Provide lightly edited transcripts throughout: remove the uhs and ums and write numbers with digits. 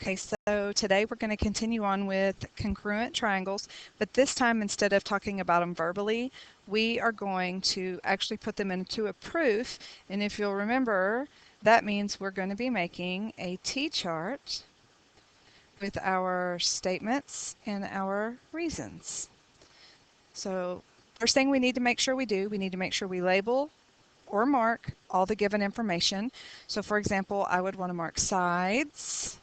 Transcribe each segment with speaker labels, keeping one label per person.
Speaker 1: Okay, so today we're going to continue on with congruent triangles, but this time instead of talking about them verbally, we are going to actually put them into a proof. And if you'll remember, that means we're going to be making a T-chart with our statements and our reasons. So first thing we need to make sure we do, we need to make sure we label or mark all the given information. So for example, I would want to mark sides.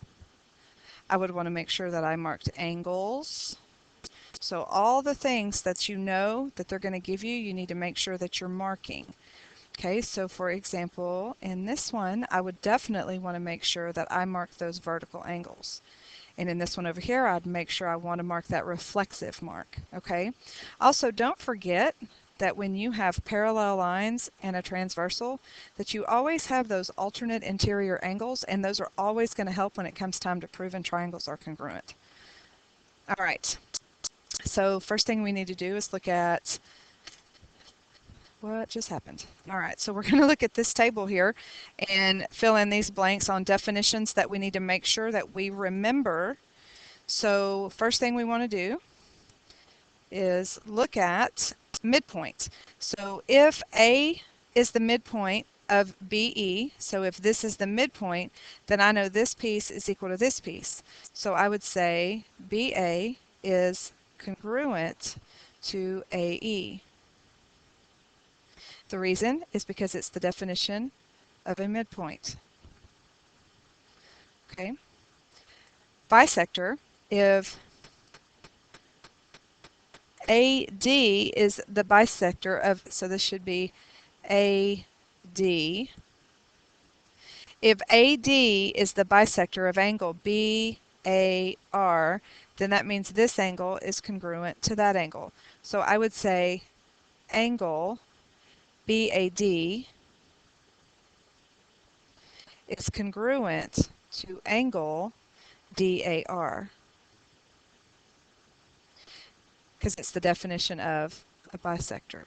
Speaker 1: I would want to make sure that I marked angles. So all the things that you know that they're going to give you, you need to make sure that you're marking. Okay, so for example, in this one, I would definitely want to make sure that I mark those vertical angles. And in this one over here, I'd make sure I want to mark that reflexive mark. Okay, also don't forget that when you have parallel lines and a transversal, that you always have those alternate interior angles, and those are always going to help when it comes time to proving triangles are congruent. All right, so first thing we need to do is look at what just happened. All right, so we're going to look at this table here and fill in these blanks on definitions that we need to make sure that we remember. So first thing we want to do is look at midpoint. So if A is the midpoint of BE, so if this is the midpoint, then I know this piece is equal to this piece. So I would say BA is congruent to AE. The reason is because it's the definition of a midpoint. Okay. Bisector, if AD is the bisector of, so this should be AD. If AD is the bisector of angle BAR, then that means this angle is congruent to that angle. So I would say angle BAD is congruent to angle DAR, because it's the definition of a bisector.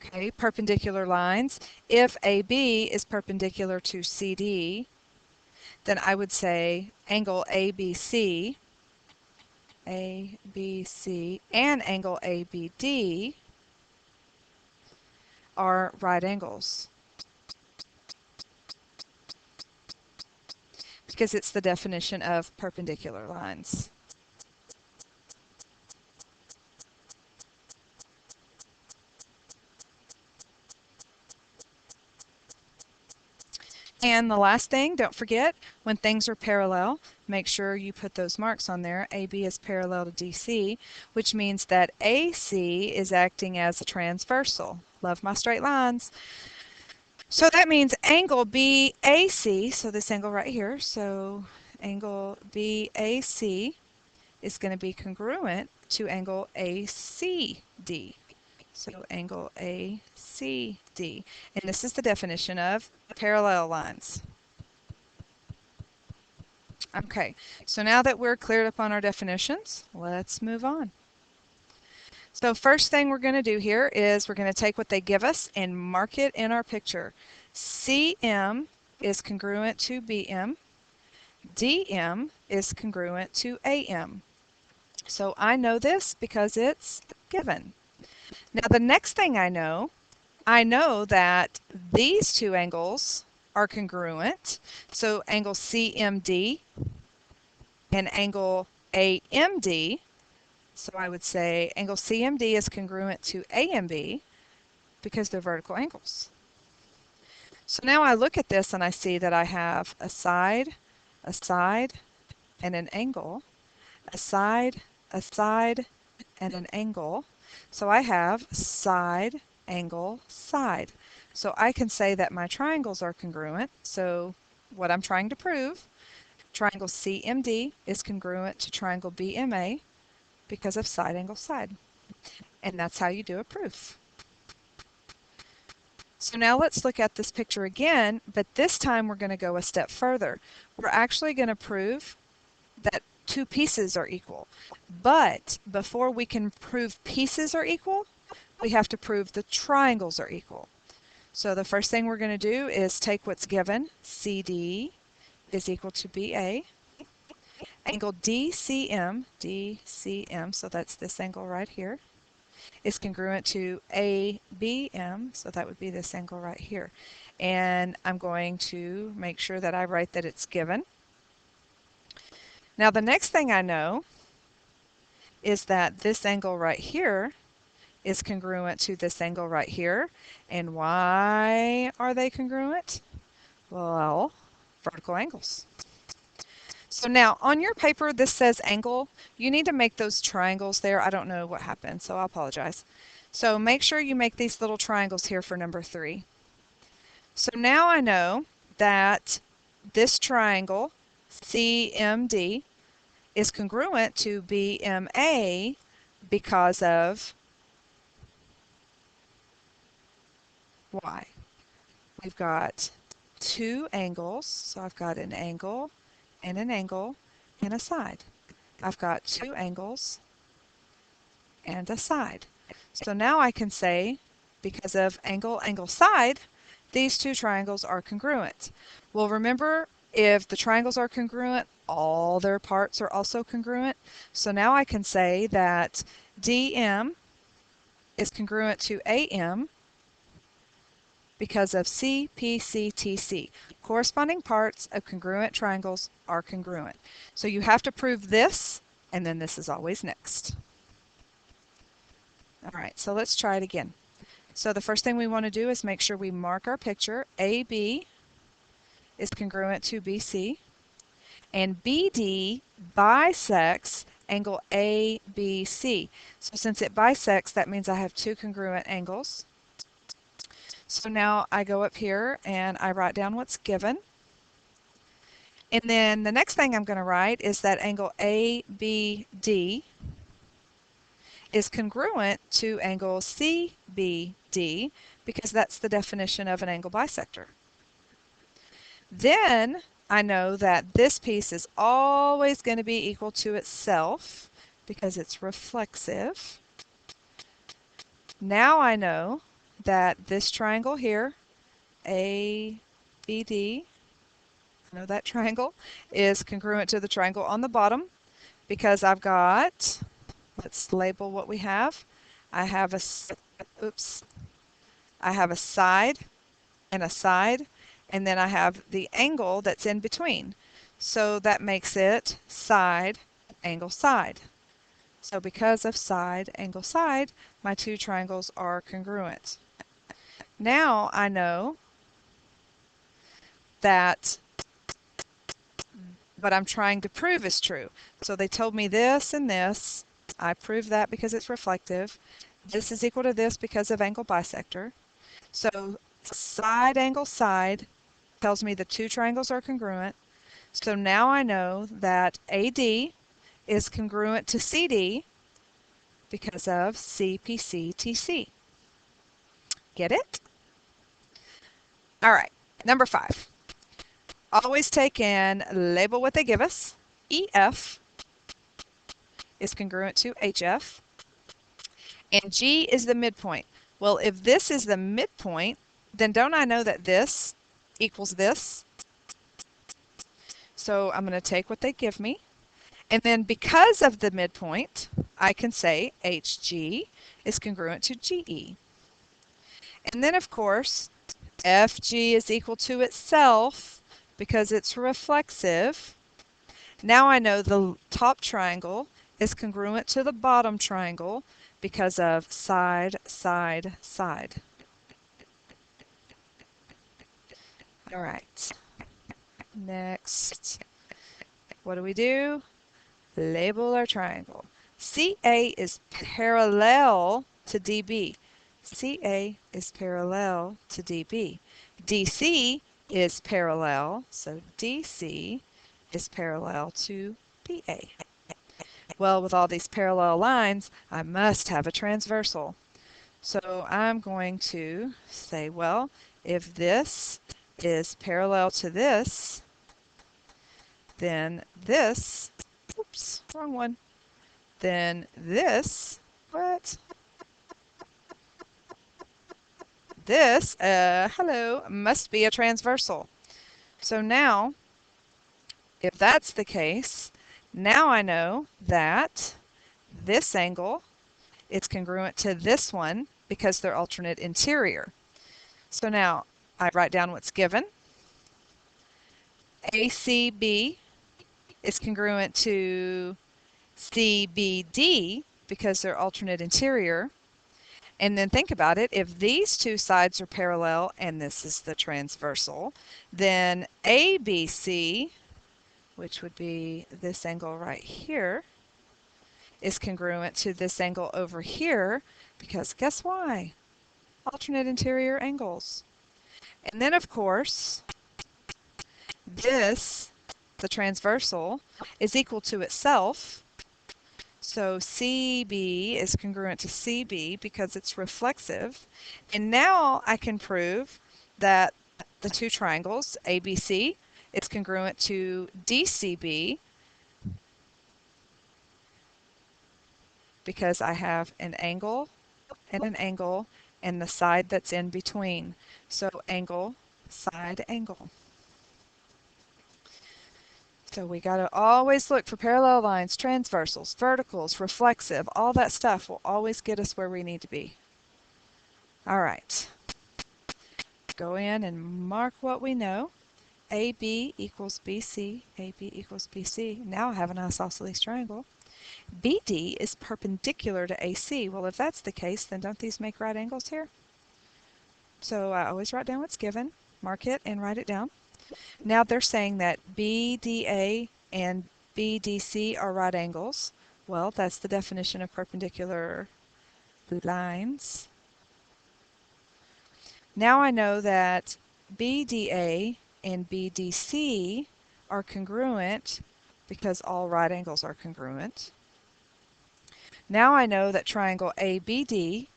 Speaker 1: Okay, perpendicular lines. If AB is perpendicular to CD, then I would say angle ABC, and angle ABD are right angles, because it's the definition of perpendicular lines. And the last thing, don't forget, when things are parallel, make sure you put those marks on there. AB is parallel to DC, which means that AC is acting as a transversal. Love my straight lines. So that means angle BAC, so this angle right here, so angle BAC is going to be congruent to angle ACD. So angle ACD. And this is the definition of parallel lines. Okay, so now that we're cleared up on our definitions, let's move on. So first thing we're going to do here is we're going to take what they give us and mark it in our picture. CM is congruent to BM. DM is congruent to AM. So I know this because it's given. Now the next thing I know that these two angles are congruent. So angle CMD and angle AMD. So I would say angle CMD is congruent to AMB because they're vertical angles. So now I look at this and I see that I have a side, and an angle, a side, and an angle. So I have side, angle, side. So I can say that my triangles are congruent. So what I'm trying to prove, triangle CMD is congruent to triangle BMA because of side, angle, side. And that's how you do a proof. So now let's look at this picture again, but this time we're going to go a step further. We're actually going to prove that two pieces are equal. But before we can prove pieces are equal, we have to prove the triangles are equal. So the first thing we're going to do is take what's given, CD is equal to BA. Angle DCM, so that's this angle right here, is congruent to ABM, so that would be this angle right here. And I'm going to make sure that I write that it's given. Now the next thing I know is that this angle right here is congruent to this angle right here. And why are they congruent? Well, vertical angles. So now on your paper this says angle. You need to make those triangles there. I don't know what happened, so I apologize. So make sure you make these little triangles here for number 3. So now I know that this triangle CMD is congruent to BMA because of y. We've got 2 angles, so I've got an angle and a side. I've got 2 angles and a side. So now I can say, because of angle, angle, side, these 2 triangles are congruent. Well, remember, if the triangles are congruent, all their parts are also congruent. So now I can say that DM is congruent to AM because of CPCTC. Corresponding parts of congruent triangles are congruent. So you have to prove this, and then this is always next. All right, so let's try it again. So the first thing we want to do is make sure we mark our picture. AB is congruent to BC, and BD bisects angle ABC. So since it bisects, that means I have 2 congruent angles. So now I go up here and I write down what's given. And then the next thing I'm going to write is that angle ABD is congruent to angle CBD because that's the definition of an angle bisector. Then I know that this piece is always going to be equal to itself because it's reflexive. Now I know that this triangle here, ABD, I know that triangle, is congruent to the triangle on the bottom because I've got, let's label what we have. I have a side and a side, and then I have the angle that's in between. So that makes it side, angle, side. So because of side, angle, side, my 2 triangles are congruent. Now I know that what I'm trying to prove is true. So they told me this and this. I proved that because it's reflective. This is equal to this because of angle bisector. So side, angle, side tells me the 2 triangles are congruent. So now I know that AD is congruent to CD because of CPCTC. Get it? All right, number 5. Always take in, label what they give us. EF is congruent to HF, and G is the midpoint. Well, if this is the midpoint, then don't I know that this equals this? So I'm going to take what they give me, and then because of the midpoint, I can say HG is congruent to GE. And then, of course, FG is equal to itself because it's reflexive. Now I know the top triangle is congruent to the bottom triangle because of side, side, side. All right. Next, what do? Label our triangle. CA is parallel to DB. CA is parallel to DB. DC is parallel, so DC is parallel to BA. Well, with all these parallel lines, I must have a transversal. So I'm going to say, well, if this is parallel to this, then this, oops, wrong one, then this, what? This, hello, must be a transversal. So now If that's the case, now I know that this angle is congruent to this one because they're alternate interior. So now I write down what's given. ACB is congruent to CBD because they're alternate interior. And then think about it, if these two sides are parallel and this is the transversal, then ABC, which would be this angle right here, is congruent to this angle over here because guess why? Alternate interior angles. And then of course, this, the transversal, is equal to itself. So CB is congruent to CB because it's reflexive. And now I can prove that the two triangles, ABC, is congruent to DCB because I have an angle and the side that's in between. So angle, side, angle. So we got to always look for parallel lines, transversals, verticals, reflexive, all that stuff will always get us where we need to be. All right. Go in and mark what we know. AB equals BC, AB equals BC. Now I have an isosceles triangle. BD is perpendicular to AC. Well, if that's the case, then don't these make right angles here? So I always write down what's given, mark it, and write it down. Now they're saying that BDA and BDC are right angles. Well, that's the definition of perpendicular lines. Now I know that BDA and BDC are congruent because all right angles are congruent. Now I know that triangle ABD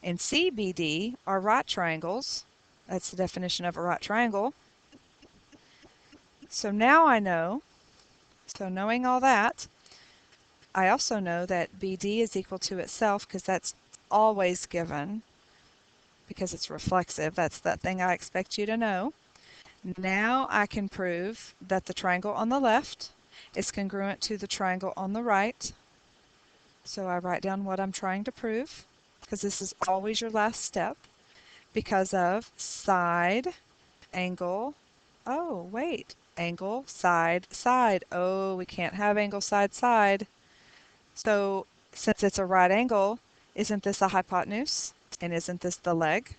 Speaker 1: and CBD are right triangles. That's the definition of a right triangle. So now I know, so knowing all that, I also know that BD is equal to itself because that's always given because it's reflexive. That's that thing I expect you to know. Now I can prove that the triangle on the left is congruent to the triangle on the right. So I write down what I'm trying to prove because this is always your last step because of side, angle, oh wait, angle, side, side. Oh, we can't have angle, side, side. So since it's a right angle, isn't this a hypotenuse? And isn't this the leg?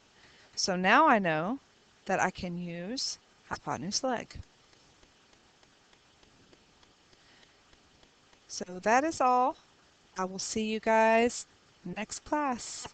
Speaker 1: So now I know that I can use hypotenuse leg. So that is all. I will see you guys next class.